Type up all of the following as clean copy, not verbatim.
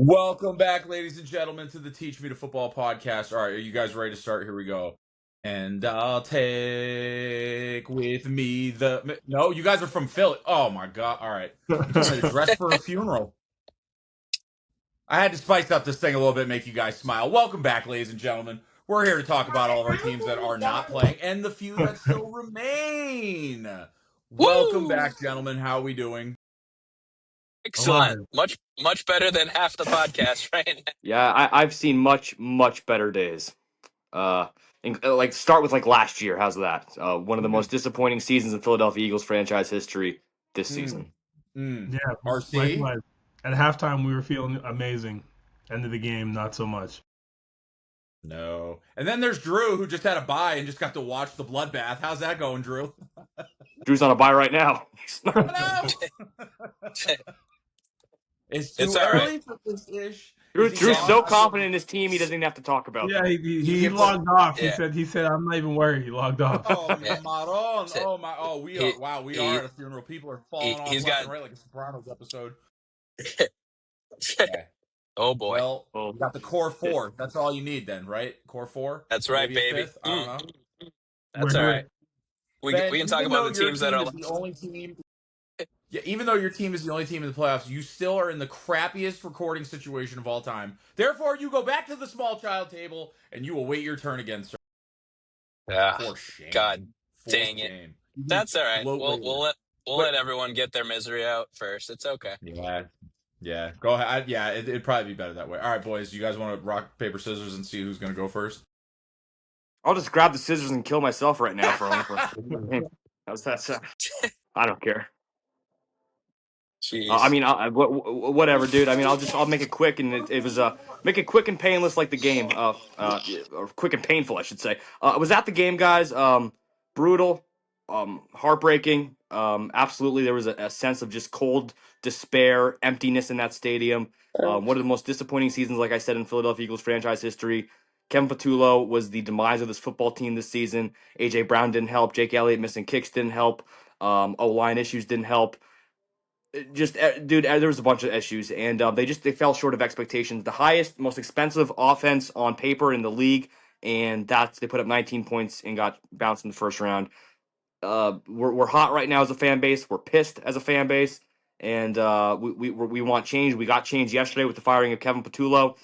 Welcome back, ladies and gentlemen, to the Teach Me to Football podcast. All right, are you guys ready to start? Here we go. And I'll take with me the... No, you guys are from Philly. Oh, my God. All right. You told me to dress for a funeral. I had to spice up this thing a little bit, make you guys smile. Welcome back, ladies and gentlemen. We're here to talk about all of our teams that are not playing and the few that still remain. Welcome Woo! back, gentlemen. How are we doing? Excellent. Much better than half the podcast right now. Yeah, I've seen much better days. Like start with like last year. How's that? One of the most disappointing seasons in Philadelphia Eagles franchise history this season. Yeah, RC? likewise. At halftime, we were feeling amazing. End of the game, not so much. No. And then there's Drew, who just had a bye and just got to watch the bloodbath. How's that going, Drew? Drew's on a bye right now. No! It's too It's all early right. for this ish. Drew's so confident in his team, he doesn't even have to talk about Yeah, that. he logged off. Yeah. He said, I'm not even worried. He logged off. Oh, Yeah. Maron. Oh, my. Oh, we are. Wow, we are he- at a funeral. People are falling off he's left got- and right like a Sopranos episode. Oh boy. Well, we got the core four. That's all you need then, right? Core four? That's right, Maybe a baby. fifth? I don't know. That's We're all here. right. We Ben, can talk even about though the your teams that team are is the only team. Yeah, even though your team is the only team in the playoffs, you still are in the crappiest recording situation of all time. Therefore, you go back to the small child table and you will wait your turn again, sir. For shame. God For dang it. shame. That's all right. Float later. We'll let everyone get their misery out first. It's okay. Yeah. Go ahead. It'd probably be better that way. All right, boys. You guys want to rock, paper, scissors and see who's going to go first? I'll just grab the scissors and kill myself right now for how's that sound? I don't care. Jeez. I mean, whatever, dude. I mean, I'll make it quick, and it was make it quick and painless like the game. Or quick and painful, I should say. I was at the game, guys. Brutal, heartbreaking. Absolutely, there was a sense of just cold despair, emptiness in that stadium. One of the most disappointing seasons, like I said, in Philadelphia Eagles franchise history. Kevin Patullo was the demise of this football team this season. AJ Brown didn't help. Jake Elliott missing kicks didn't help. O-line issues didn't help. Dude, there was a bunch of issues, and they fell short of expectations. The highest, most expensive offense on paper in the league, and they put up 19 points and got bounced in the first round. We're hot right now as a fan base. We're pissed as a fan base, and we want change. We got change yesterday with the firing of Kevin Patullo.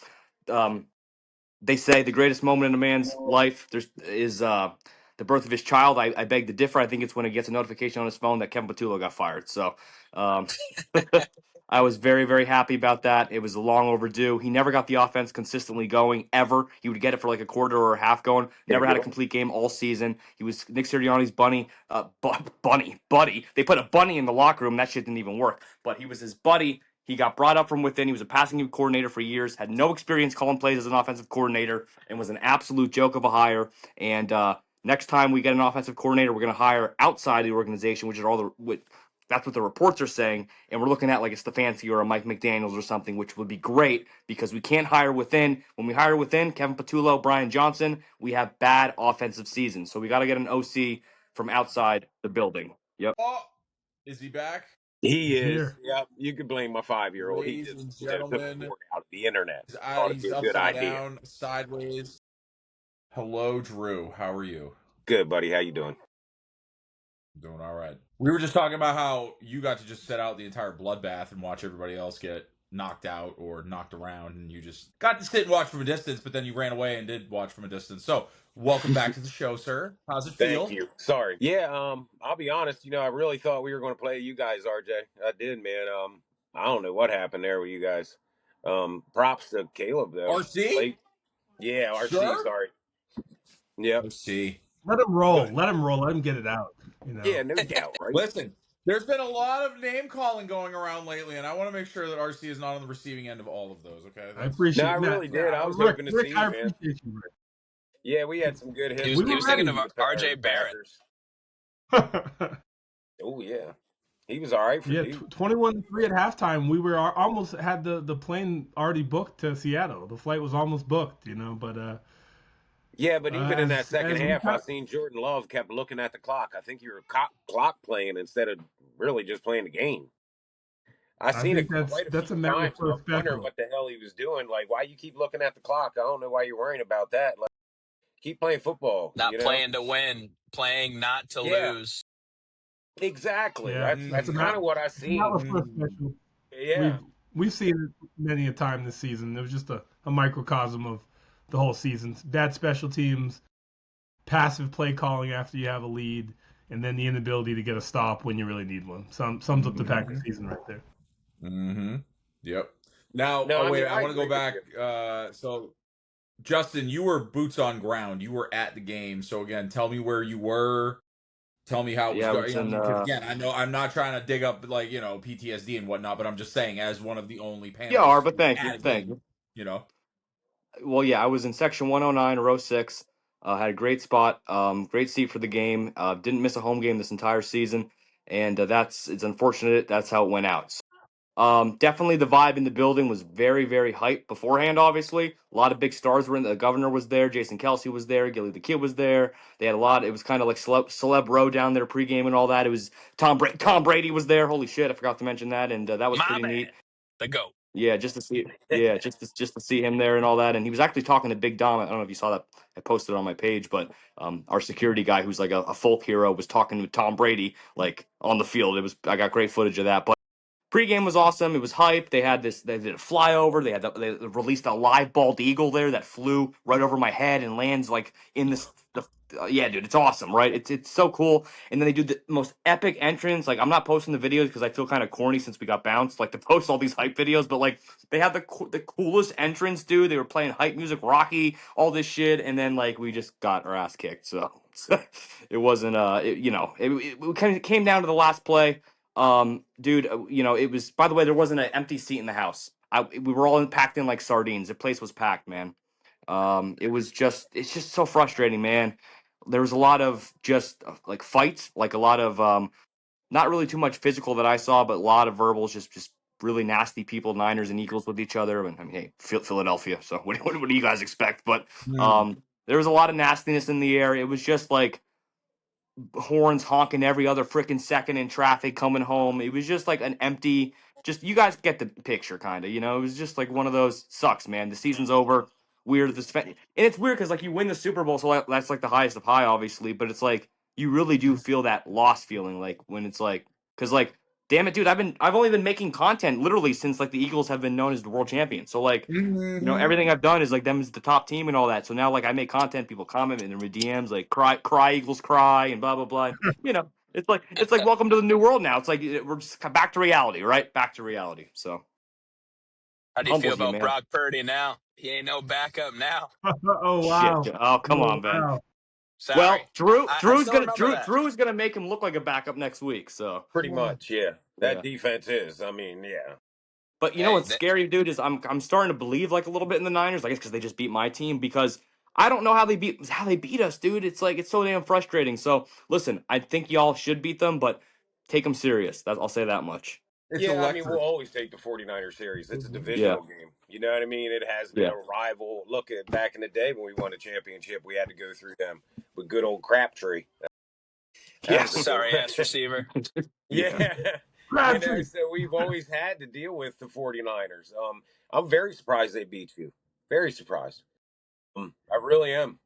They say the greatest moment in a man's life is the birth of his child. I beg to differ. I think it's when he gets a notification on his phone that Kevin Patullo got fired. So I was very, very happy about that. It was long overdue. He never got the offense consistently going, ever. He would get it for like a quarter or a half going. Never had a complete game all season. He was Nick Sirianni's buddy. They put a bunny in the locker room. That shit didn't even work. But he was his buddy. He got brought up from within. He was a passing game coordinator for years, had no experience calling plays as an offensive coordinator, and was an absolute joke of a hire. And next time we get an offensive coordinator, we're going to hire outside the organization, which is that's what the reports are saying. And we're looking at like a Stefanski or a Mike McDaniels or something, which would be great because we can't hire within. When we hire within, Kevin Patullo, Brian Johnson, we have bad offensive seasons. So we got to get an OC from outside the building. Yep. Oh, is he back? He is. Here. Yep. You could blame my 5-year-old. He Ladies and just took gentlemen, the word out of the internet. He's Thought it'd be a good upside idea. down, sideways. Hello, Drew. How are you? Good, buddy. How you doing? Doing all right. We were just talking about how you got to just set out the entire bloodbath and watch everybody else get knocked out or knocked around, and you just got to sit and watch from a distance, but then you ran away and did watch from a distance. So, welcome back to the show, sir. How's it feel? Thank you. Sorry. Yeah, I'll be honest, I really thought we were going to play you guys, RJ. I did, man. I don't know what happened there with you guys. Props to Caleb, though. RC? Yeah, RC, Sure? sorry. Yep. RC. Let him roll. Let him get it out. Yeah, no doubt, right? Listen, there's been a lot of name calling going around lately, and I want to make sure that RC is not on the receiving end of all of those, okay? I appreciate No, I that. really did. I was Rick, hoping to Rick, see I you, man. appreciate you, Rick. Yeah, we had some good hits. He was thinking of RJ Barrett. Oh, yeah. He was all right for you. 21-3 at halftime. We were almost had the plane already booked to Seattle. The flight was almost booked, but Yeah, but even in that second half, I I seen Jordan Love kept looking at the clock. I think you were clock playing instead of really just playing the game. I seen think it quite a that's few a matter times. for I was wondering special. what the hell hell he was doing. Like, why you keep looking at the clock? I don't know why you're worrying about that. Like, keep playing football. Not playing to win, playing not to Yeah, lose. exactly. Yeah, That's kind of what I that was seen. for special. Yeah. We've seen it many a time this season. It was just a microcosm of the whole season. Bad special teams, passive play calling after you have a lead, and then the inability to get a stop when you really need one. Sums up the Packers season right there. Mm-hmm. Yep. Now, No, I wait, mean, I I want to go agree with back. you. So, Justin, you were boots on ground. You were at the game. So again, tell me where you were. Tell me how it was Yeah, I going. was I in. mean, because again, I know I'm not trying to dig up like PTSD and whatnot, but I'm just saying as one of the only Yeah, panelists Arba, thank at you, a thank game, you. you know. Well, yeah, I was in section 109, row 6. Had a great spot, great seat for the game. Didn't miss a home game this entire season, and it's unfortunate that's how it went out. So, definitely the vibe in the building was very, very hype beforehand. Obviously, a lot of big stars were in. The governor was there, Jason Kelsey was there, Gilly the Kid was there. They had a lot. It was kind of like celeb row down there pregame and all that. It was Tom Brady was there. Holy shit, I forgot to mention that, and that was My pretty man, neat. the GOAT. Yeah, just to see him there and all that, and he was actually talking to Big Dom. I don't know if you saw that. I posted it on my page, but our security guy, who's like a folk hero, was talking to Tom Brady like on the field. I got great footage of that. But pregame was awesome. It was hype. They did a flyover. They released a live bald eagle there that flew right over my head and lands like in yeah, dude, it's awesome, right? It's so cool. And then they do the most epic entrance. Like, I'm not posting the videos because I feel kind of corny since we got bounced, like to post all these hype videos. But like, they had the coolest entrance, dude. They were playing hype music, Rocky, all this shit, and then like we just got our ass kicked. So it wasn't it kind of came down to the last play. Dude, it was. By the way, there wasn't an empty seat in the house. We were all packed in like sardines. The place was packed, man. It's just so frustrating, man. There was a lot of just like fights, like a lot of not really too much physical that I saw, but a lot of verbals, just really nasty people, Niners and Eagles with each other. And I mean, hey, Philadelphia. So what do you guys expect? But there was a lot of nastiness in the air. It was just like horns honking every other freaking second in traffic coming home. It was just like an empty. Just you guys get the picture, kind of. It was just like one of those sucks, man. The season's over. Weird. And it's weird because like you win the Super Bowl, so that's like the highest of high, obviously. But it's like you really do feel that loss feeling, like when it's like because like damn it, dude, I've only been making content literally since like the Eagles have been known as the world champions. So like everything I've done is like them as the top team and all that. So now like I make content, people comment in their DMs like cry Eagles cry and blah blah blah. It's like welcome to the new world now. It's like we're just back to reality, right? Back to reality. So How do you feel humbles you, about man. Brock Purdy now? He ain't no backup now. Oh Shit. wow. Oh come Oh on, Ben. wow. Sorry. Well, Drew I Drew's still gonna remember that. Drew is gonna make him look like a backup next week. So Pretty much, yeah. That yeah. defense is. I mean, yeah. But you know Hey, what's scary, dude, is I'm starting to believe like a little bit in the Niners. I guess because they just beat my team. Because I don't know how they beat us, dude. It's like it's so damn frustrating. So listen, I think y'all should beat them, but take them serious. I'll say that much. It's Yeah, I mean, we'll electric. always take the 49er series. It's a Yeah, divisional game. You know what I mean? It has been yeah, a rival. Look at back in the day when we won a championship, we had to go through them with good old Crabtree. That yeah, was a good sorry one. ass receiver. yeah. Yeah. Crabtree. So we've always had to deal with the 49ers. I'm very surprised they beat you. Very surprised. I really am.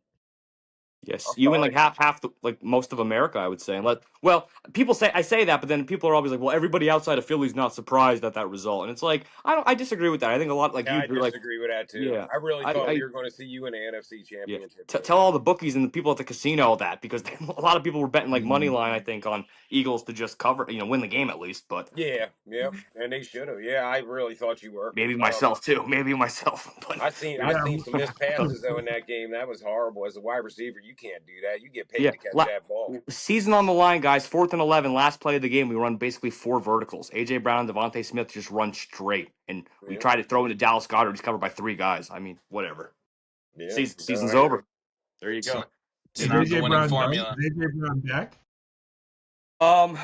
Yes, I'm you win like sorry. half the like most of America, I would say. Well, people say I say that, but then people are always like, well, everybody outside of Philly's not surprised at that result, and it's like I disagree with that. I think a lot like Yeah, you, I Drew, like disagree with that too. yeah, I really thought we I were going to see you in the NFC yeah. Championship game. Tell all the bookies and the people at the casino all that because a lot of people were betting like money Mhm. line, I think, on Eagles to just cover, win the game at least. But Yeah, yep, and they should have. Yeah, I really thought you were. maybe myself too, maybe myself. But I Yeah. seen some missed passes though in that game. That was horrible. As a wide receiver, you can't do that. You get paid yeah, to catch that ball. season on the line, guys. 4th and 11, last play of the game. We run basically 4 verticals. AJ Brown and Devontae Smith just run straight, and we Yeah, try to throw into Dallas Goddard. He's covered by 3 guys. I mean, whatever. yeah. No, Season's I hear over. you. There you go. It's Is not the AJ winning Brown done? formula. Is AJ Brown back? Um,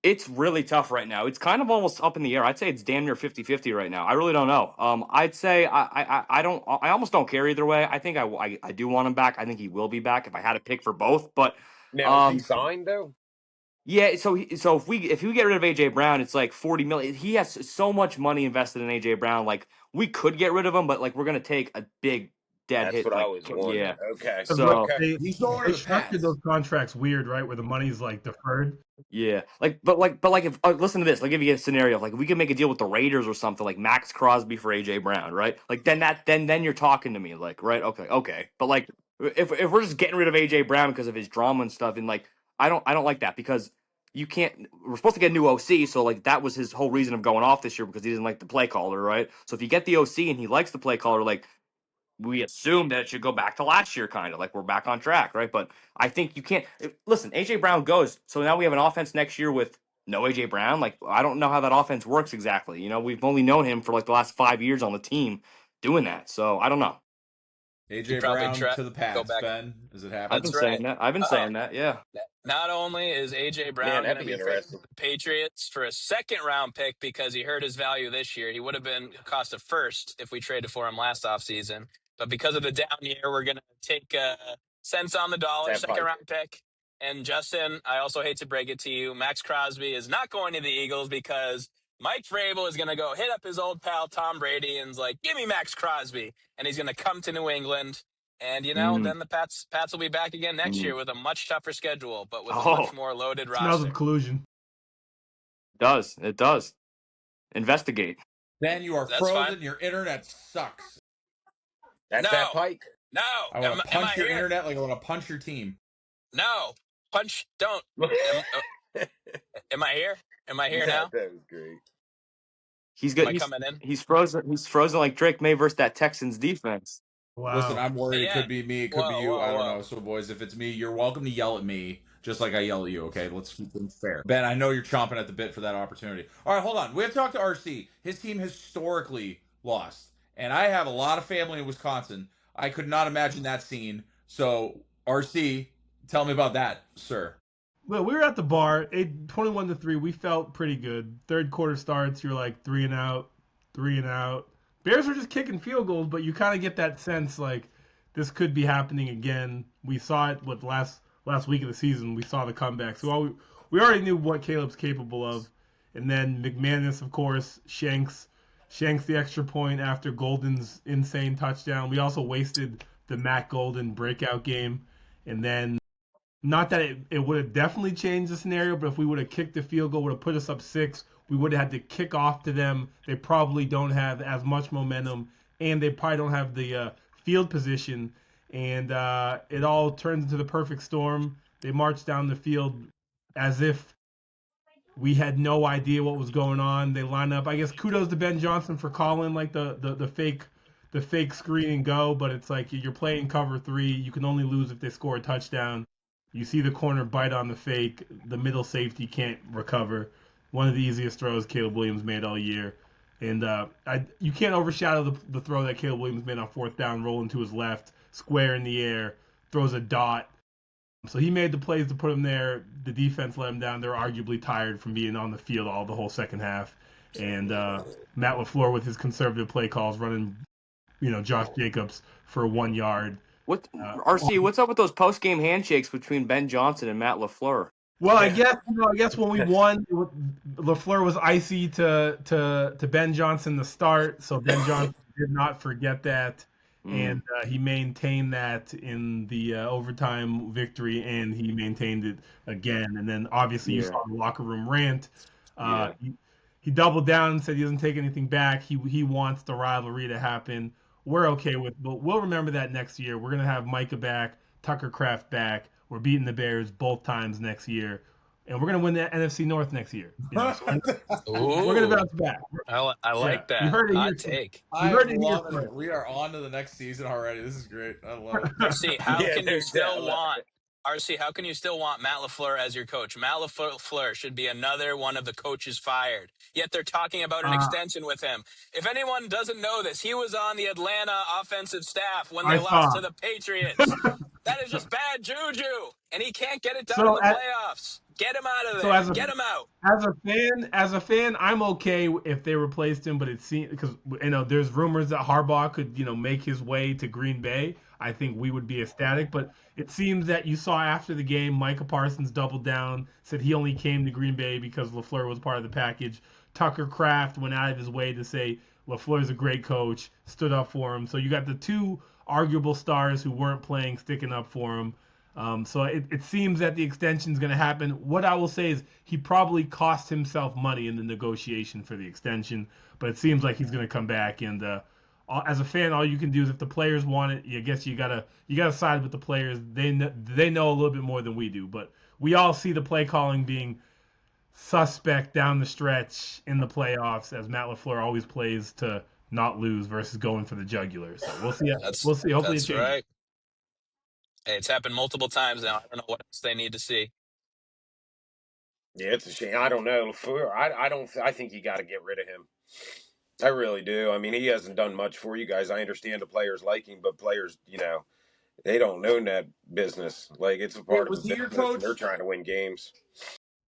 it's really tough right now. It's kind of almost up in the air. I'd say it's damn near 50-50 right now. I really don't know. I'd say I don't. I almost don't care either way. I think I do want him back. I think he will be back if I had to pick for both. But Now is he um, signed though? Yeah, so if we get rid of AJ Brown, it's like 40 million. He has so much money invested in AJ Brown. Like we could get rid of him, but like we're gonna take a big dead That's hit. what I Like was wondering. yeah, Okay. so Okay. He's going to They the structured Pats. those contracts weird, right? Where the money's like deferred. yeah, like if listen to this. I'll give you a scenario. Like if we could make a deal with the Raiders or something, like Max Crosby for AJ Brown, right? Like then you're talking to me, like right, okay. But like if we're just getting rid of AJ Brown because of his drama and stuff, and like I don't like that because you can't. We're supposed to get a new OC, so like that was his whole reason of going off this year because he didn't like the play caller, right? So if you get the OC and he likes the play caller, like we assume that it should go back to last year, kind of like we're back on track, right? But I think you can't listen. AJ Brown goes, so now we have an offense next year with no AJ Brown. Like I don't know how that offense works exactly. You know, we've only known him for like the last 5 years on the team doing that, so I don't know. He'd AJ probably Brown try to the go Pats. back. Ben, is it I've been happening? That's right. saying that. I've been Uh, saying that. Yeah, Not only is AJ Man, Brown going that'd to be be traded to interesting. the Patriots for a second round pick because he hurt his value this year, he would have been cost a first if we traded for him last offseason. But because of the down year, we're going to take cents on the dollar, That second pipe. round pick. And Justin, I also hate to break it to you, Max Crosby is not going to the Eagles because Mike Vrabel is going to go hit up his old pal Tom Brady and's like, give me Max Crosby. And he's going to come to New England. And mm, then the Pats will be back again next mm. year with a much tougher schedule, but with a much Oh, more loaded Smells of roster. collusion. it does. Investigate. Ben, you are That's fine. frozen. Your internet sucks. That's that No, pipe. no. I want to Am I punch your here? internet like I want to punch your team. No, punch. Don't. Am I here? Am I here now? That was great. He's Am good. I coming in? He's frozen. He's frozen like Drake May versus that Texans defense. Listen, Wow. I'm worried. It Yeah. could be me. It could be Whoa, you. I whoa, don't whoa. know. So, boys, if it's me, you're welcome to yell at me, just like I yell at you. Okay, let's keep things fair. Ben, I know you're chomping at the bit for that opportunity. All right, hold on. We have to talk to RC. His team historically lost, and I have a lot of family in Wisconsin. I could not imagine that scene. So, RC, tell me about that, sir. Well, we were at the bar, 21-3. We felt pretty good. Third quarter starts, you're like 3 and out, 3 and out. Bears were just kicking field goals, but you kind of get that sense like this could be happening again. We saw it with last week of the season. We saw the comeback, so we already knew what Caleb's capable of. And then McManus, of course, shanks the extra point after Golden's insane touchdown. We also wasted the Matt Golden breakout game, and then not that it would have definitely changed the scenario, but if we would have kicked the field goal, would have put us up 6, we would have had to kick off to them. They probably don't have as much momentum, and they probably don't have the field position. And it all turns into the perfect storm. They march down the field as if we had no idea what was going on. They line up. I guess kudos to Ben Johnson for calling like the fake screen and go, but it's like you're playing cover 3. You can only lose if they score a touchdown. You see the corner bite on the fake. The middle safety can't recover. One of the easiest throws Caleb Williams made all year. And you can't overshadow the throw that Caleb Williams made on fourth down, rolling to his left, square in the air, throws a dot. So he made the plays to put him there. The defense let him down. They're arguably tired from being on the field all the whole second half. And Matt LaFleur with his conservative play calls running, Josh Jacobs for 1 yard. What RC? What's up with those post game handshakes between Ben Johnson and Matt LaFleur? Well, I guess when we won, LaFleur was icy to Ben Johnson to start, so Ben Johnson did not forget that, and he maintained that in the overtime victory, and he maintained it again. And then obviously you saw the locker room rant. He doubled down and said he doesn't take anything back. He wants the rivalry to happen. We're okay with, but we'll remember that next year. We're gonna have Micah back, Tucker Kraft back. We're beating the Bears both times next year, and we're gonna win the NFC North next year. So we're gonna bounce back. I like that. You heard it Hot here. take. I'm loving it. We are on to the next season already. This is great. I love it. RC, how Yeah, can you there's that. still want RC? How can you still want Matt LaFleur as your coach? Matt LaFleur should be another one of the coaches fired. Yet they're talking about an extension with him. If anyone doesn't know this, he was on the Atlanta offensive staff when they I lost saw. to the Patriots. That is just bad juju, and he can't get it done So in the playoffs. Get him out of So there. Get him out. as a fan, I'm okay if they replaced him. But it seems because there's rumors that Harbaugh could make his way to Green Bay. I think we would be ecstatic. But it seems that you saw after the game, Micah Parsons doubled down, said he only came to Green Bay because LaFleur was part of the package. Tucker Kraft went out of his way to say LaFleur's a great coach, stood up for him. So you got the two arguable stars who weren't playing sticking up for him. So it seems that the extension is going to happen. What I will say is he probably cost himself money in the negotiation for the extension, but it seems like he's going to come back. And as a fan, all you can do is if the players want it, I guess you gotta side with the players. They know a little bit more than we do, but we all see the play calling being suspect down the stretch in the playoffs, as Matt LaFleur always plays to not lose versus going for the jugular. So we'll see. We'll see. Hopefully it That's changes. right. Hey, it's happened multiple times now. I don't know what else they need to see. Yeah, it's a shame. I don't know. I think you got to get rid of him. I really do. I mean, he hasn't done much for you guys. I understand the players like him, but players, they don't know that business. Like, it's a part of Was the he your business, and coach? they're trying to win games.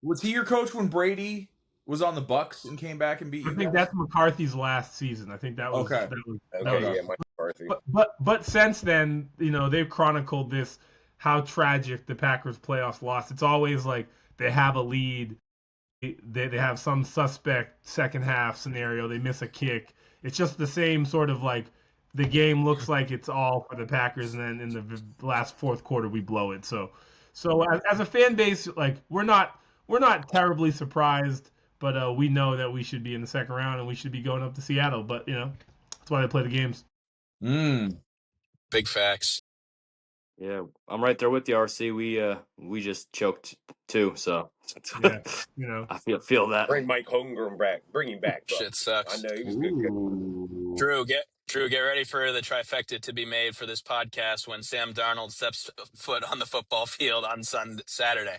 Was he your coach when Brady was on the Bucks and came back and beat I you think guys? that's McCarthy's last season. I think that was Okay. Okay, Mike McCarthy. But since then, they've chronicled this how tragic the Packers playoffs loss. It's always like they have a lead, they have some suspect second half scenario, they miss a kick. It's just the same sort of like the game looks like it's all for the Packers, and then in the last fourth quarter we blow it. So as a fan base, like we're not terribly surprised, but we know that we should be in the second round and we should be going up to Seattle. But that's why they play the games. Big facts. Yeah, I'm right there with you, RC. We just choked too, so Yeah, I feel that. Bring Mike Holmgren back. Bring him back. Shit sucks. I know he was good. Drew, get ready for the trifecta to be made for this podcast when Sam Darnold steps foot on the football field on Saturday.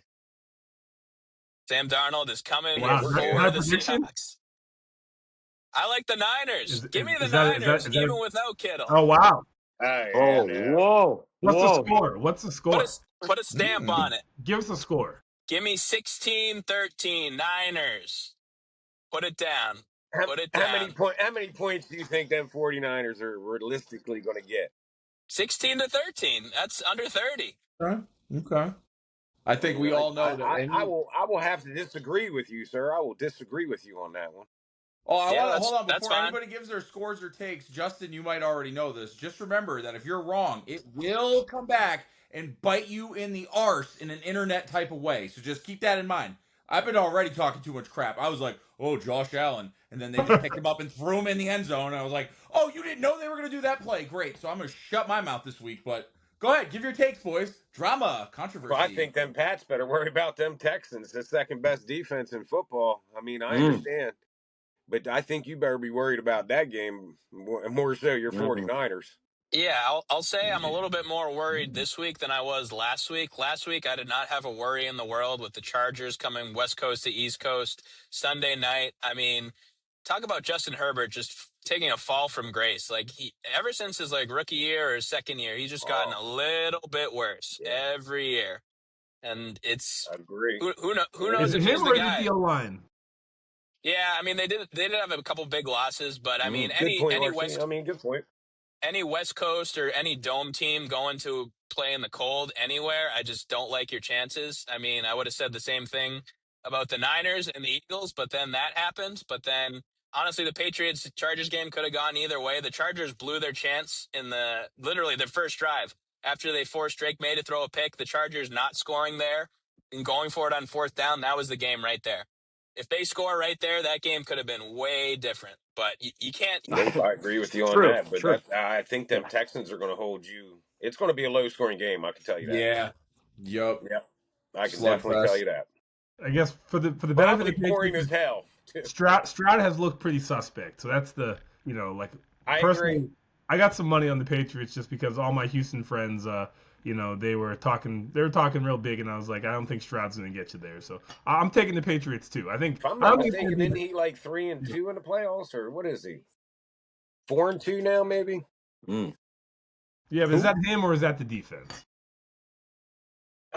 Sam Darnold is coming Wow, for is that a the prediction? Seahawks. I like the Niners. Give me the is that- Niners, is that- even without Kittle. Oh wow! Oh, whoa! What's the score? Put a stamp on it. Give us a score. Give me 16-13 Niners. Put it down. Put it down. How many points do you think them 49ers are realistically going to get? 16-13. That's under 30. Okay. I think we all know that. I will have to disagree with you, sir. I will disagree with you on that one. Oh, hold on. That's Before fine. anybody gives their scores or takes, Justin, you might already know this. Just remember that if you're wrong, it will come back and bite you in the arse in an internet type of way. So just keep that in mind. I've been already talking too much crap. I was like, oh, Josh Allen. And then they just picked him up and threw him in the end zone. And I was like, oh, you didn't know they were going to do that play? Great. So I'm going to shut my mouth this week. But go ahead. Give your takes, boys. Drama, controversy. Well, I think them Pats better worry about them Texans, the second best defense in football. I mean, I understand. But I think you better be worried about that game more so your 49ers. Yeah, I'll say I'm a little bit more worried this week than I was last week. Last week, I did not have a worry in the world with the Chargers coming West Coast to East Coast Sunday night. I mean, talk about Justin Herbert just taking a fall from grace. Like ever since his rookie year or his second year, he's just gotten a little bit worse every year. And it's I agree. Who knows if he's the guy? The O-line? Yeah, I mean they did have a couple big losses, but I mean good point. any West Coast or any dome team going to play in the cold anywhere, I just don't like your chances. I mean, I would have said the same thing about the Niners and the Eagles, but then that happened. But then, honestly, the Patriots-Chargers game could have gone either way. The Chargers blew their chance in literally their first drive. After they forced Drake May to throw a pick, the Chargers not scoring there and going for it on fourth down, that was the game right there. If they score right there, that game could have been way different. But you can't. Nope, I agree with you on that. But I think them Texans are going to hold you. It's going to be a low-scoring game. I can tell you that. Yeah. Yep. I can definitely tell you that. I guess for the benefit Probably of the boring as hell. Stroud has looked pretty suspect. So that's the I personally, agree. I got some money on the Patriots just because all my Houston friends, they were talking real big, and I was like, I don't think Stroud's going to get you there. So I'm taking the Patriots too. I think. If I'm not mistaken, isn't he 3-2 in the playoffs, or what is he? 4-2 now, maybe. Yeah, but is that him or is that the defense?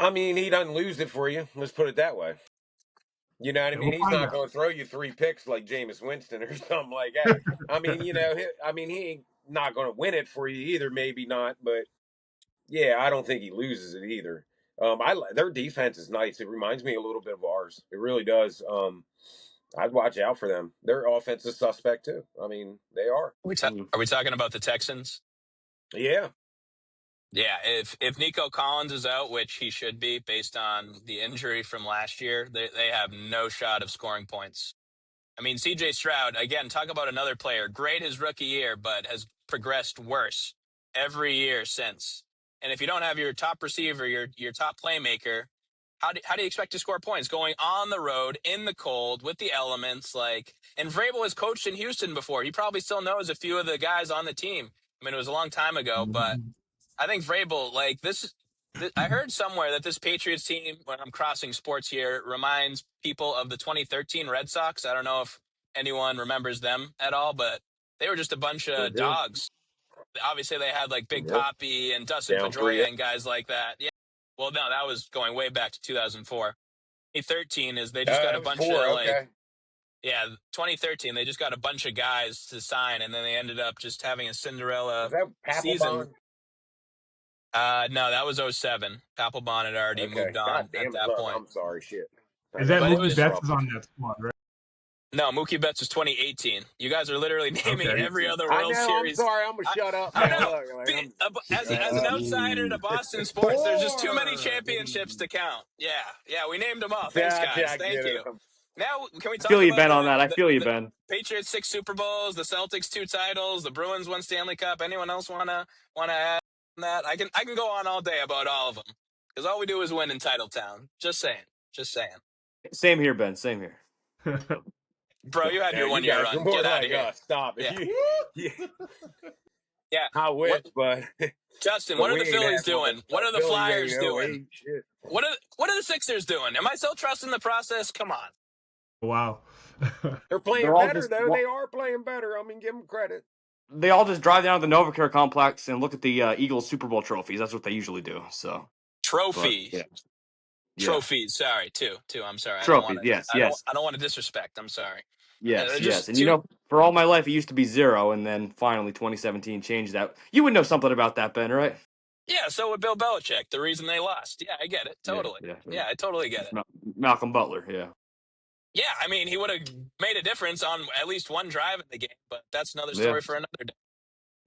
I mean, he doesn't lose it for you. Let's put it that way. You know what I mean? We'll He's find not out. going to throw you 3 picks like Jameis Winston or something like that. I mean, he ain't not going to win it for you either. Maybe not, but yeah, I don't think he loses it either. Their defense is nice. It reminds me a little bit of ours. It really does. I'd watch out for them. Their offense is suspect too. I mean, they are. Are we talking about the Texans? Yeah. Yeah, if Nico Collins is out, which he should be based on the injury from last year, they have no shot of scoring points. I mean, CJ Stroud, again, talk about another player. Great his rookie year, but has progressed worse every year since. And if you don't have your top receiver, your top playmaker, how do you expect to score points going on the road in the cold with the elements? And Vrabel has coached in Houston before. He probably still knows a few of the guys on the team. I mean, it was a long time ago, but I think Vrabel, I heard somewhere that this Patriots team, when I'm crossing sports here, reminds people of the 2013 Red Sox. I don't know if anyone remembers them at all, but they were just a bunch Sure of do. dogs. Obviously, they had Big Yep. Papi and Dustin Down 3. Pedroia and guys like that. Yeah. Well, no, that was going way back to 2004. 2013 is they just got a It was bunch 4. of Okay. 2013 they just got a bunch of guys to sign, and then they ended up just having a Cinderella Was that season. Papelbon? No, that was 07. Papelbon had already Okay. moved on God at damn it. that point. I'm sorry. Shit. Is that But it Mookie was- Betts is on that squad, right? No, Mookie Betts was 2018. You guys are literally naming Okay. every other I World know. Series. I'm sorry. I'm gonna shut up. I Now. know. Look, As an outsider to Boston sports, there's just too many championships to count. Yeah, we named them all. Thanks, Yeah, guys. I Thank get you. it. Now, can we I talk feel you, about Ben, on that. I feel you, the Ben. Patriots 6 Super Bowls, the Celtics 2 titles, the Bruins 1 Stanley Cup? Anyone else wanna add on that? I can go on all day about all of them because all we do is win in Titletown. Just saying. Same here, Ben. Same here. Bro, you had Yeah, your you 1 year guys are run. more Get out like of here. us. Stop Yeah. it. Yeah. I wish, but Justin, but what are we the ain't Phillies had one. doing? What are the Phillies Flyers ain't doing? 08, shit. What are the Sixers doing? Am I still trusting the process? Come on. Wow. They're playing They're all better, just- though. They are playing better. I mean, give them credit. They all just drive down to the Novacare complex and look at the Eagles Super Bowl trophies. That's what they usually do. So, Trophies. yeah. Trophies. Sorry, too. I'm sorry. Trophies. Yes. I don't want to disrespect. I'm sorry. Yes. Just And for all my life, it used to be 0, and then finally 2017 changed that. You would know something about that, Ben, right? Yeah, so would Bill Belichick, the reason they lost. Yeah, I get it. Totally. Yeah. I totally get it. Malcolm Butler. Yeah. Yeah, I mean, he would have made a difference on at least one drive in the game, but that's another story for another day.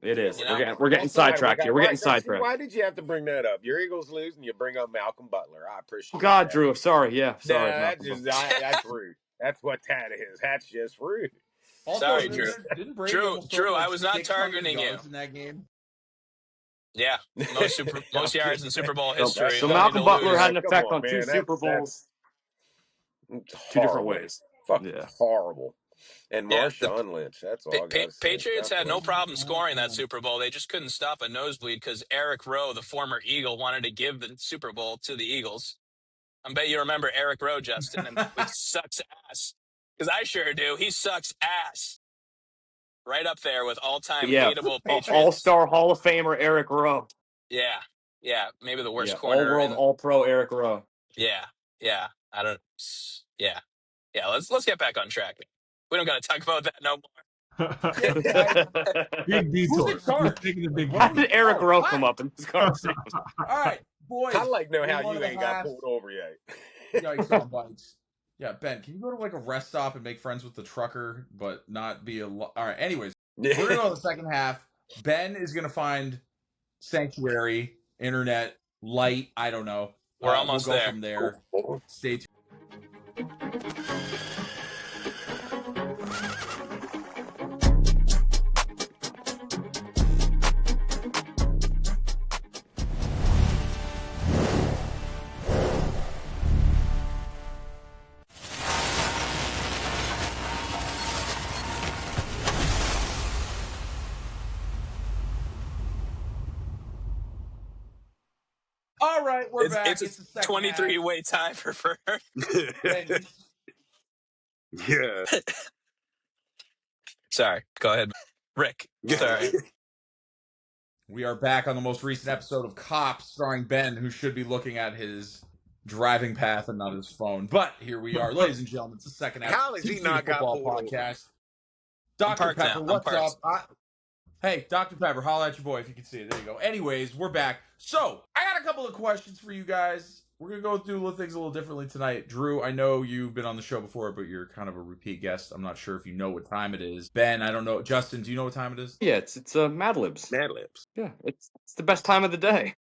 It is. You know? We're getting sidetracked here. We're getting sidetracked. Why did you have to bring that up? Your Eagles lose, and you bring up Malcolm Butler. I appreciate. Oh God, that. Drew. Sorry. Yeah. Sorry. Nah, that's rude. That's what that is. That's just rude. Also, Sorry, Drew. Didn't Brady Drew, almost throw for, I was not 600 targeting you. yards in that game? Yeah, most yards in Super Bowl history. So only Malcolm to Butler lose. had an Come effect on, on 2 man. Super Bowls, That's 2 different horrible. ways. Fucking Yeah. horrible. And Yeah, Marshawn Lynch. That's all I got to say. Patriots had no problem scoring that Super Bowl. They just couldn't stop a nosebleed because Eric Rowe, the former Eagle, wanted to give the Super Bowl to the Eagles. I bet you remember Eric Rowe, Justin, and he sucks ass. Because I sure do. He sucks ass. Right up there with all-time hateable Patriots. All-Star Hall of Famer Eric Rowe. Yeah. Maybe the worst corner. All-World, All-Pro Eric Rowe. Yeah. I don't. Yeah. Let's get back on track. We don't got to talk about that no more. Big detour. Who's in charge? Taking a big How did Eric Rowe come up in this conversation? All right, boys. I like know we're how one you of the ain't got last- pulled over yet. Yikes on bikes. Yeah, Ben, can you go to a rest stop and make friends with the trucker, but not be all right? Anyways, we're gonna go to the second half. Ben is gonna find sanctuary, internet, light. I don't know. We're almost we'll go there. from there. Stay tuned. All right, we're back. It's the a second 23-way tie for first. half. Yeah. Sorry, go ahead, Rick. Sorry. We are back on the most recent episode of Cops, starring Ben, who should be looking at his driving path and not his phone. But here we are, ladies and gentlemen. It's the second How episode of has the he Teach Me to not got Football pulled over? podcast. I'm Dr. parked Pepper, now. I'm what's parked. up? Hey, Dr. Pepper, holla at your boy if you can see it. There you go. Anyways, we're back. So, I got a couple of questions for you guys. We're going to go through things a little differently tonight. Drew, I know you've been on the show before, but you're kind of a repeat guest. I'm not sure if you know what time it is. Ben, I don't know. Justin, do you know what time it is? Yeah, it's Mad Libs. Mad Libs. Yeah, it's the best time of the day.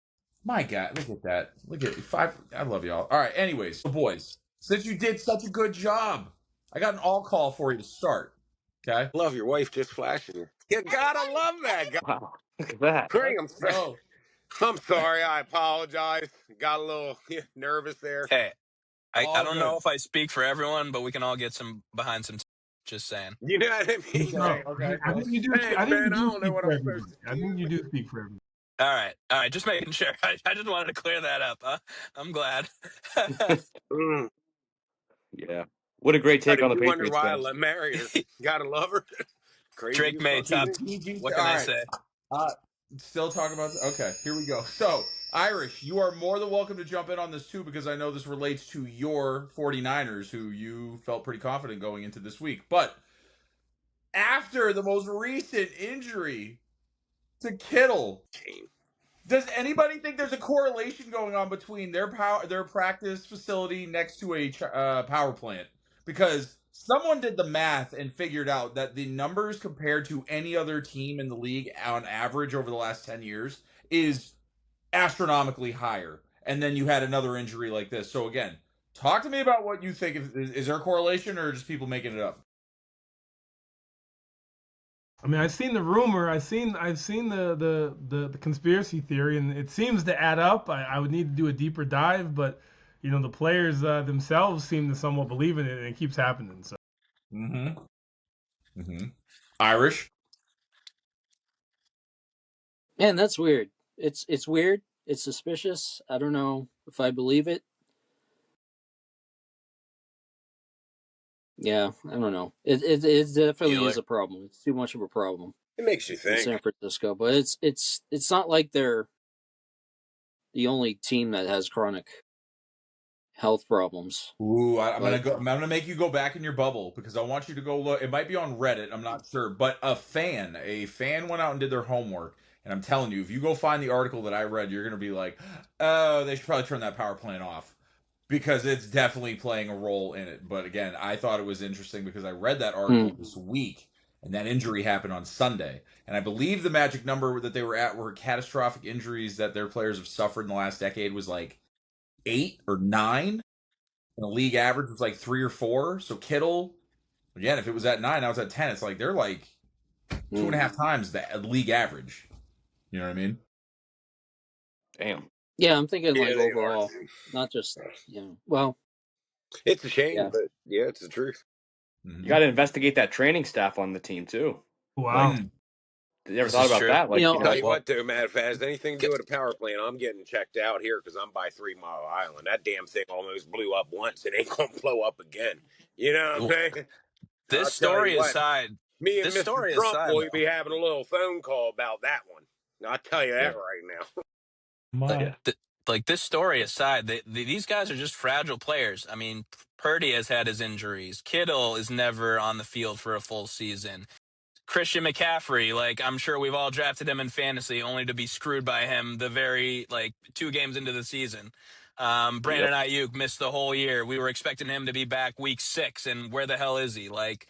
My God, look at that. Look at 5. I love y'all. All right, anyways, so boys, since you did such a good job, I got an all call for you to start. Okay? Love your wife just flashing you. You gotta love that guy. Wow, look at that. Bring him. So, I'm sorry. I apologize. Got a little nervous there. Hey, I all don't good. know if I speak for everyone, but we can all get behind some. Just saying. You know what I mean? Okay. I think you do. Thanks, I think Ben. you I do don't know speak what for I'm everybody. supposed to I think do. you do speak for everybody. All right. Just making sure. I just wanted to clear that up. I'm glad. Mm. Yeah, what a great take on the You wonder Patriots why fans. I married her. Gotta love her. Crazy Drake as May, fuck. top. TG, What can all I right. say? Still talking about. Okay, here we go. So, Irish, you are more than welcome to jump in on this too, because I know this relates to your 49ers, who you felt pretty confident going into this week. But after the most recent injury to Kittle, does anybody think there's a correlation going on between their practice facility next to a power plant? Because someone did the math and figured out that the numbers compared to any other team in the league on average over the last 10 years is astronomically higher. And then you had another injury like this. So again, talk to me about what you think. Is there a correlation or just people making it up? I mean, I've seen the rumor. I've seen the conspiracy theory, and it seems to add up. I would need to do a deeper dive, but the players themselves seem to somewhat believe in it, and it keeps happening. So. Irish. Man, that's weird. It's weird. It's suspicious. I don't know if I believe it. Yeah, I don't know. It definitely is a problem. It's too much of a problem. It makes you In think. San Francisco, but it's not like they're the only team that has chronic health problems. Ooh, I'm gonna make you go back in your bubble, because I want you to go look. It might be on Reddit, I'm not sure, but a fan went out and did their homework, and I'm telling you, if you go find the article that I read, you're gonna be like, oh, they should probably turn that power plant off, because it's definitely playing a role in it. But again, I thought it was interesting because I read that article this week, and that injury happened on Sunday, and I believe the magic number that they were at were catastrophic injuries that their players have suffered in the last decade was like 8 or 9. And the league average was like 3 or 4. So Kittle, again, if it was at 9, now it's at 10. It's like they're like 2.5 times the league average. You know what I mean? Damn. Yeah, I'm thinking Yeah, like they overall, not just well. It's a shame, Yeah. but yeah, it's the truth. You got to investigate that training staff on the team too. Wow. You ever thought about that? Like, Tell you what, though, Matt Fast, anything to do with a power plant, I'm getting checked out here because I'm by 3 Mile Island. That damn thing almost blew up once. It ain't gonna blow up again. You know what I'm saying? This story aside, me and this Mr. story Trump aside, will be having a little phone call about that one. I'll tell you that right now. like this story aside, these guys are just fragile players. I mean, Purdy has had his injuries. Kittle is never on the field for a full season. Christian McCaffrey, like I'm sure we've all drafted him in fantasy only to be screwed by him the very 2 games into the season. Brandon Ayuk missed the whole year. We were expecting him to be back week 6, and where the hell is he? Like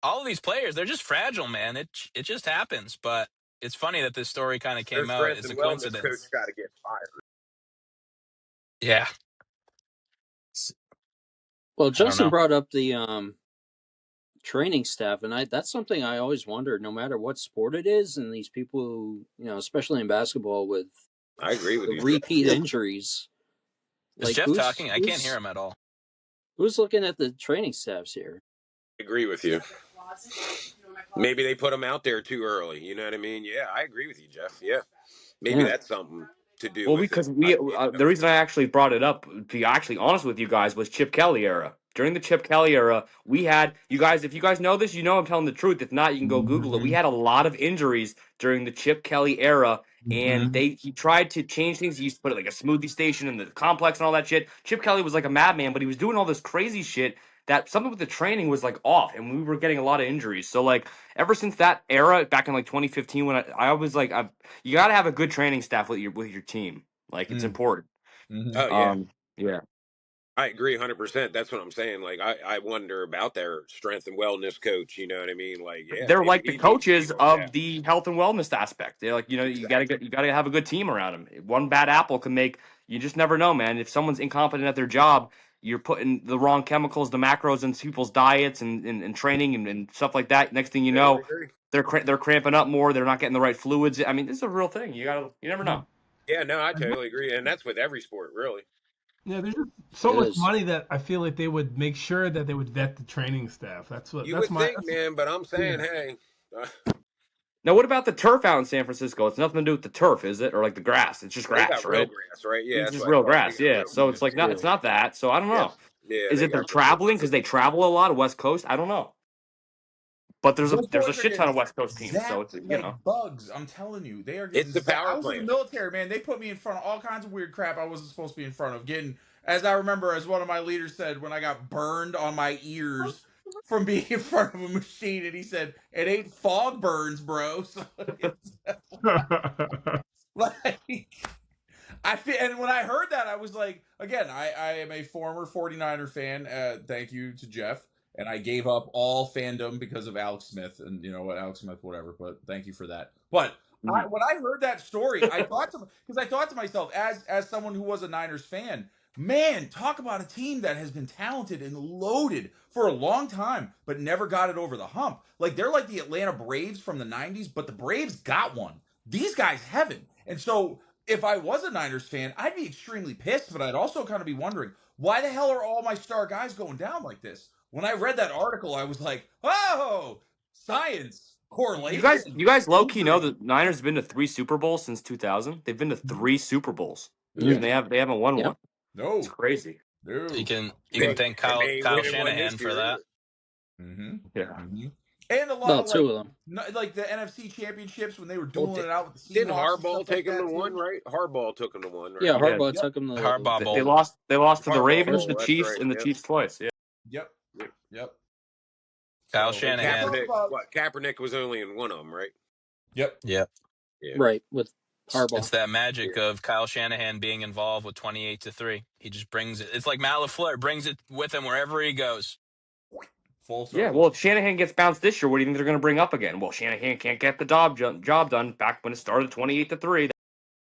all of these players, they're just fragile, man. It just happens. But it's funny that this story kind of came out as a coincidence. Coach got to get fired. Yeah. Well, Justin brought up the training staff, and that's something I always wondered. No matter what sport it is, and these people who, especially in basketball, with I agree with you. Repeat injuries. Is Jeff talking? I can't hear him at all. Who's looking at the training staffs here? I agree with you. Maybe they put them out there too early. You know what I mean? Yeah, I agree with you, Jeff. Yeah, maybe that's something to do. Well, with because it. the reason I actually brought it up, to be actually honest with you guys, was Chip Kelly era. During the Chip Kelly era, we had, you guys, if you guys know this, I'm telling the truth. If not, you can go Google it. We had a lot of injuries during the Chip Kelly era, and he tried to change things. He used to put like a smoothie station in the complex and all that shit. Chip Kelly was like a madman, but he was doing all this crazy shit that something with the training was like off, and we were getting a lot of injuries. So like ever since that era, back in like 2015, when I was like, you got to have a good training staff with your team. Like it's important. Oh yeah, Yeah. I agree 100%. That's what I'm saying. Like I wonder about their strength and wellness coach. You know what I mean? Like yeah, They're maybe like the he needs to be coaches looked of at. the health and wellness aspect. They're like, you Exactly. you gotta have a good team around them. One bad apple can make you just never know, man. If someone's incompetent at their job, you're putting the wrong chemicals, the macros in people's diets and training and stuff like that. Next thing you Totally know, agree. they're cramping up more. They're not getting the right fluids. I mean, this is a real thing. You never know. Yeah, no, I totally agree, and that's with every sport, really. Yeah, there's just so It much is. money that I feel like they would make sure that they would vet the training staff. You That's would my think, man, but I'm saying, hey, Now, what about the turf out in San Francisco? It's nothing to do with the turf, is it? Or like the grass? It's just they grass, got real right? grass, right? Yeah, It's that's just what I real thought. They grass, got yeah. real So grass. it's like not Yeah, it's not that. So I don't yeah, know. yeah. Is They it they're got real grass. traveling because they travel a lot West Coast? I don't know. But Those there's a boys are shit ton getting of West Coast teams, so it's zapped you know. like bugs. I'm telling you, they are It's getting the zapped. power I was in the plant. military, man. They put me in front of all kinds of weird crap I wasn't supposed to be in front of. Getting, as I remember, as one of my leaders said, when I got burned on my ears from being in front of a machine, and he said, "It ain't fog burns, bro." So it's like I feel, and when I heard that, I was like, again, I am a former 49er fan. Thank you to Jeff. And I gave up all fandom because of Alex Smith, and you know what, Alex Smith, whatever. But thank you for that. But when I heard that story, I thought to because I thought to myself, as someone who was a Niners fan, man, talk about a team that has been talented and loaded for a long time, but never got it over the hump. Like they're like the Atlanta Braves from the '90s, but the Braves got one. These guys haven't, and so if I was a Niners fan, I'd be extremely pissed, but I'd also kind of be wondering why the hell are all my star guys going down like this? When I read that article, I was like, oh, science, correlation, you guys low key know injury. the Niners have been to 3 Super Bowls since 2000. They've been to 3 Super Bowls, Yeah. and they haven't won Yep. one. It's No. crazy. You No. can But thank And they ain't Kyle winning one Shanahan this for year that. either. mm-hmm. Yeah. Mm-hmm. And a lot Well, of two of them. like the NFC championships when they were Well, dueling it out with the didn't Seahawks and Harbaugh stuff like take them to that one, too. right? Harbaugh took them to one, Yeah, right? Yeah. Harbaugh Yep. took them the Harbaugh They Bowl. lost to the Harbaugh Ravens, the Bowl, that's Chiefs, right. and the Yep. Chiefs twice. Yeah. Yep. Yep. Yep. Kyle So And Shanahan. Kaepernick was only in one of them, right? yep. Yep. Yeah. right with It's Harbaugh. that magic Yeah. of Kyle Shanahan being involved with 28-3. He just brings it. It's like Matt LaFleur brings it with him wherever he goes. Full Yeah, circle. well, if Shanahan gets bounced this year, what do you think they're going to bring up again? Well, Shanahan can't get the job done back when it started 28-3.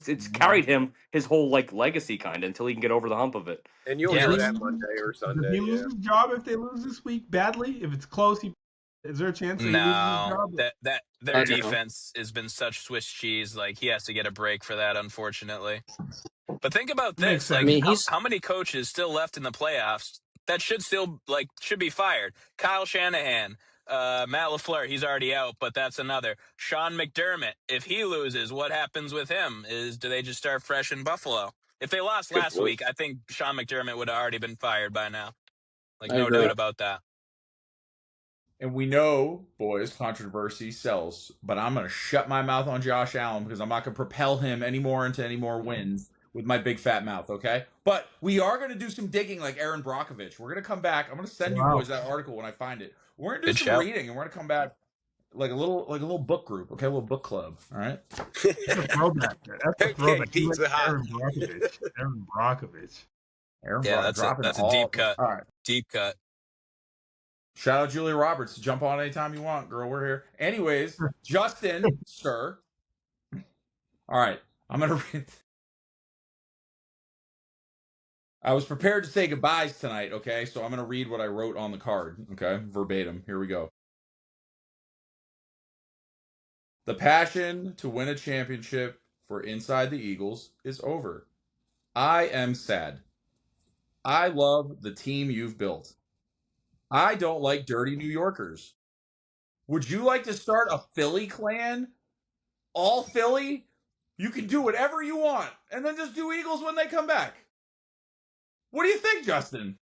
It's carried him his whole like legacy kind of until he can get over the hump of it. And you'll Does Yeah, know he let's that lose? Monday or Does he Sunday. lose Yeah. his job if they lose this week badly? If it's close, is there a chance that he loses his no. job? That their No. defense has been such Swiss cheese. Like he has to get a break for that, unfortunately. But think about Makes this: I like sense. mean, he's how many coaches still left in the playoffs that should be fired? Kyle Shanahan, Matt LaFleur, he's already out, but that's another. Sean McDermott, if he loses, what happens with him? Do they just start fresh in Buffalo? If they lost Good last point. week, I think Sean McDermott would have already been fired by now. Like I no doubt agree. about that. And we know, boys, controversy sells, but I'm going to shut my mouth on Josh Allen because I'm not going to propel him anymore into any more wins with my big fat mouth, okay? But we are going to do some digging like Aaron Brockovich. We're going to come back. I'm going to send you Wow. boys that article when I find it. We're going to do Good some shout. reading and we're going to come back like a little book group, okay? A little book club, all right? That's a throwback. That's a Okay, throwback. He went Pizza Hut. Aaron Brockovich. Aaron Brockovich. Aaron Yeah, Brock dropping that's a all. deep cut. All right. Deep cut. Shout out Julia Roberts. Jump on anytime you want, girl. We're here. Anyways, Justin, sir. All right. I'm going to read. I was prepared to say goodbyes tonight, okay? So I'm going to read what I wrote on the card, okay? Verbatim. Here we go. The passion to win a championship for Inside the Eagles is over. I am sad. I love the team you've built. I don't like dirty New Yorkers. Would you like to start a Philly clan? All Philly? You can do whatever you want, and then just do Eagles when they come back. What do you think, Justin?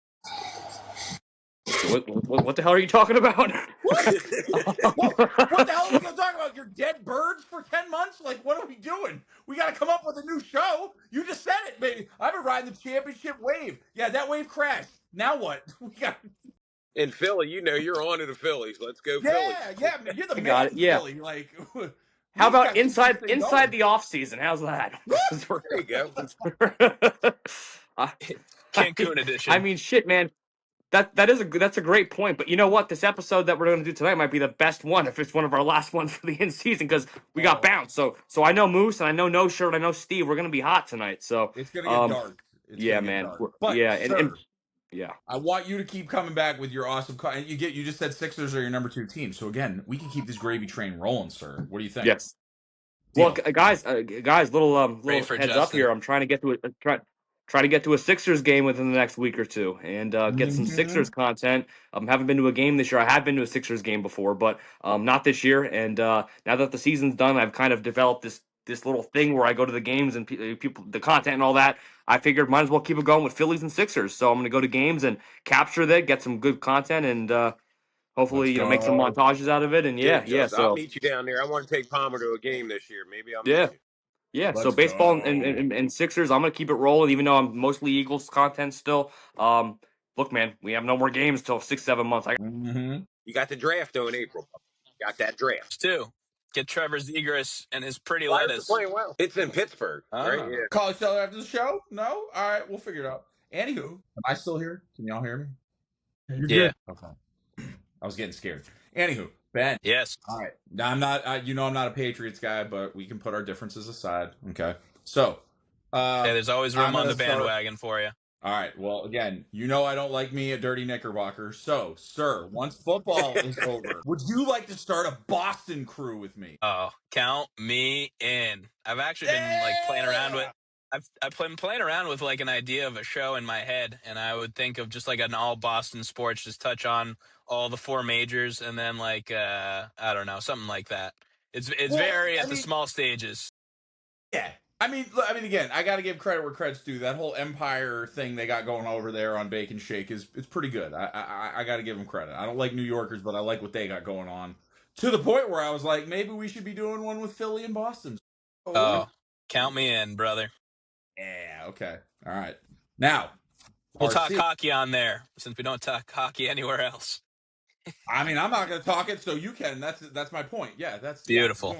What the hell are you talking about? What? What the hell are we gonna talk about? Your dead birds for 10 months? Like, what are we doing? We gotta come up with a new show. You just said it, baby. I've been riding the championship wave. Yeah, that wave crashed. Now what? We got In Philly, you're on to the Phillies. Let's go Phillies. yeah, man. You're the I got man it. in Yeah. Philly. Like we How just about gotta keep this thing inside going. the off season? How's that? There you go. I, Cancun edition. I mean, shit, man. That's a great point. But you know what? This episode that we're going to do tonight might be the best one if it's one of our last ones for the end season because we got bounced. So I know Moose and I know No Shirt. I know Steve. We're going to be hot tonight. So It's gonna get dark. It's yeah, gonna get man. dark. But Yeah, and sir, yeah. I want you to keep coming back with your awesome. And you just said Sixers are your number 2 team. So again, we can keep this gravy train rolling, sir. What do you think? Yes. Well, Deal. guys, little Pray little for heads up here. Justin. I'm trying to get to try to get to a Sixers game within the next week or two, and get some Mhm. Sixers content. Haven't been to a game this year. I have been to a Sixers game before, but not this year. And now that the season's done, I've kind of developed this little thing where I go to the games and people, the content and all that. I figured might as well keep it going with Phillies and Sixers. So I'm going to go to games and capture that, get some good content, and Let's hopefully make some go. montages out of it. And Yeah, yeah. Just I'll So meet you down there. I want to take Palmer to a game this year. Maybe I'll meet yeah. you. Yeah, so Let's baseball go. and Sixers, I'm gonna keep it rolling, even though I'm mostly Eagles content still. Look, man, we have no more games till 6-7 months. Mm-hmm. You got the draft though in April. Got that draft. Too. Get Trevor Zegras and his pretty Pirates are lettuce. playing well. It's in Pittsburgh, right? Ah. Yeah. Call each other after the show? No? All right, we'll figure it out. Anywho, am I still here? Can y'all hear me? Yeah, you're Yeah. good. Okay. I was getting scared. Anywho, Ben. Yes. All right. Now I'm not. I'm not a Patriots guy, but we can put our differences aside. Okay. So, Hey, there's always room I'm on gonna the start. bandwagon for you. All right. Well, again, I don't like me a dirty knickerbocker. So, sir, once football is over, would you like to start a Boston crew with me? Oh, count me in. I've actually been like playing around with. I've been playing around with like an idea of a show in my head, and I would think of just like an all Boston sports, just touch on all the 4 majors, and then like I don't know, something like that. It's Well, very I at the mean, small stages. yeah. Again, I got to give credit where credit's due. That whole Empire thing they got going over there on Bacon Shake is pretty good. I got to give them credit. I don't like New Yorkers, but I like what they got going on. To the point where I was like, maybe we should be doing one with Philly and Boston. Oh, count me in, brother. Yeah. Okay. All right. Now, We'll talk RC. hockey on there since we don't talk hockey anywhere else. I'm not going to talk it, so you can. That's my point. Yeah. That's Beautiful.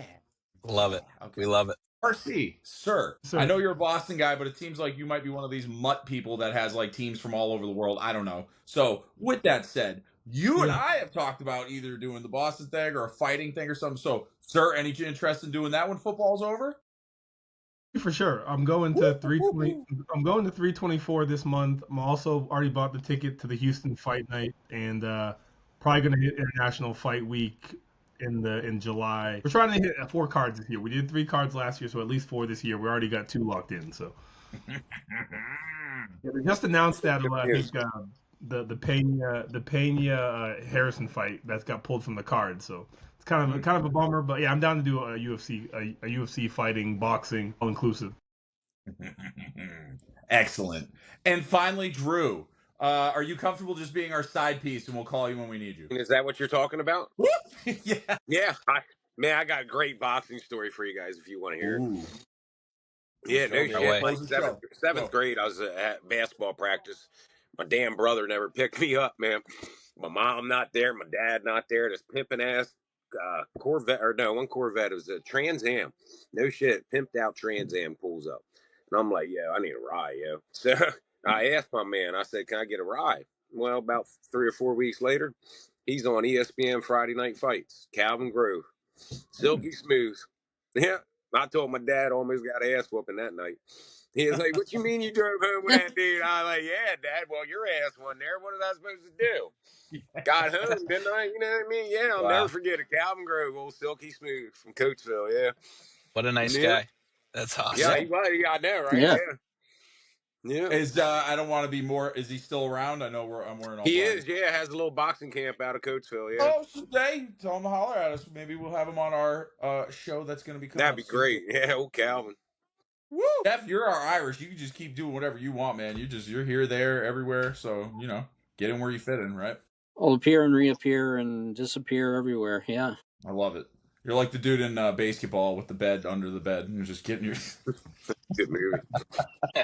Love it. Okay. We love it. RC, sir, Sir. I know you're a Boston guy, but it seems like you might be one of these mutt people that has like teams from all over the world. I don't know. So, with that said, you and I have talked about either doing the Boston thing or a fighting thing or something. So, sir, any interest in doing that when football's over? For sure. I'm going to 320. I'm going to 324 this month. I'm also already bought the ticket to the Houston Fight Night, and probably going to hit International Fight Week in July. We're trying to hit 4 cards this year. We did 3 cards last year, so at least 4 this year. We already got 2 locked in. So yeah, they just announced that I think the Pena Harrison fight that's got pulled from the card. So it's kind of a bummer, but yeah, I'm down to do a UFC fighting, boxing, all inclusive. Excellent. And finally, Drew, are you comfortable just being our side piece and we'll call you when we need you? Is that what you're talking about? Yeah. Yeah. I got a great boxing story for you guys if you want to hear it. Ooh. Yeah, no Show me. shit. way. Like seventh grade, I was at basketball practice. My damn brother never picked me up, man. My mom not there, my dad not there. This pimping ass Corvette, or no, one Corvette. It was a Trans Am. No shit, pimped out Trans Am pulls up, and I'm like, yeah, I need a ride, yo. So I asked my man. I said, can I get a ride? Well, about 3 or 4 weeks later, he's on ESPN Friday Night Fights. Calvin Grove, silky smooth. Yeah. I told my dad almost got ass whooping that night. He was like, what you mean you drove home with that dude? I was like, yeah, Dad, well, your ass wasn't there. What was I supposed to do? Got home, didn't I? You know what I mean? Yeah, I'll never forget it. Calvin Grove, old Silky Smooth from Coatesville, yeah. What a nice guy. That's awesome. Yeah, he was. Yeah, I know, right? Yeah. Yeah. Is I don't want to be more. Is he still around? I know I'm wearing all. He black. is, yeah. Has a little boxing camp out of Coatesville, yeah. Oh, today, tell him to holler at us. Maybe we'll have him on our show that's going to be coming. That'd be great. Yeah, old Calvin. Woo! Jeff, you're our Irish. You can just keep doing whatever you want, man. You're here, there, everywhere. So get in where you fit in, right? I'll appear and reappear and disappear everywhere. Yeah. I love it. You're like the dude in basketball with the bed under the bed, and you're just getting your. Good movie.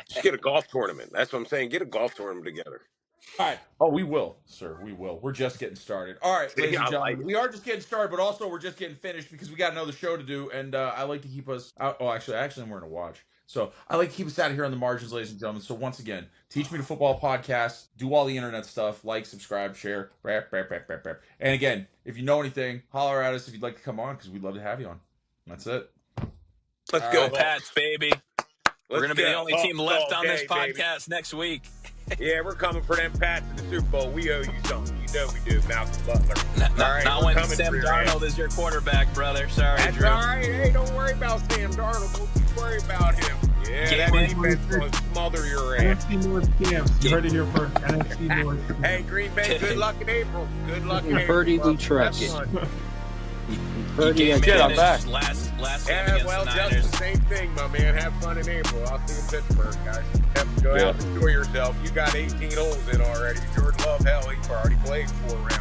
Just get a golf tournament. That's what I'm saying. Get a golf tournament together. All right. Oh, we will, sir. We will. We're just getting started. All right, ladies and gentlemen. We are just getting started, but also we're just getting finished because we got another show to do, and I like to keep us out. Oh, actually, I'm wearing a watch. So I like to keep us out of here on the margins, ladies and gentlemen. So once again, Teach Me to Football podcast. Do all the internet stuff. Like, subscribe, share. And again, if you know anything, holler at us if you'd like to come on because we'd love to have you on. That's it. Let's go, Pats, baby. We're going to be the only team left on this podcast next week. Yeah, we're coming for them Pats in the Super Bowl. We owe you something. You know we do, Malcolm Butler. Not when Sam Darnold is your quarterback, brother. Sorry, That's Drew. all right. Hey, don't worry about Sam Darnold. Don't you worry about him. Yeah, that defense will smother your ass. NFC North camps. You heard it here first. NFC North camps. Hey, Green Bay, good luck in April. Good luck in April. Purdy, we trust. Purdy, I'm back. Last game Yeah, against well, the just Niners. the same thing, my man. Have fun in April. I'll see you in Pittsburgh, guys. Have to go out and enjoy yourself. You got 18 holes in already. Jordan Love, hell, he's already played 4 rounds.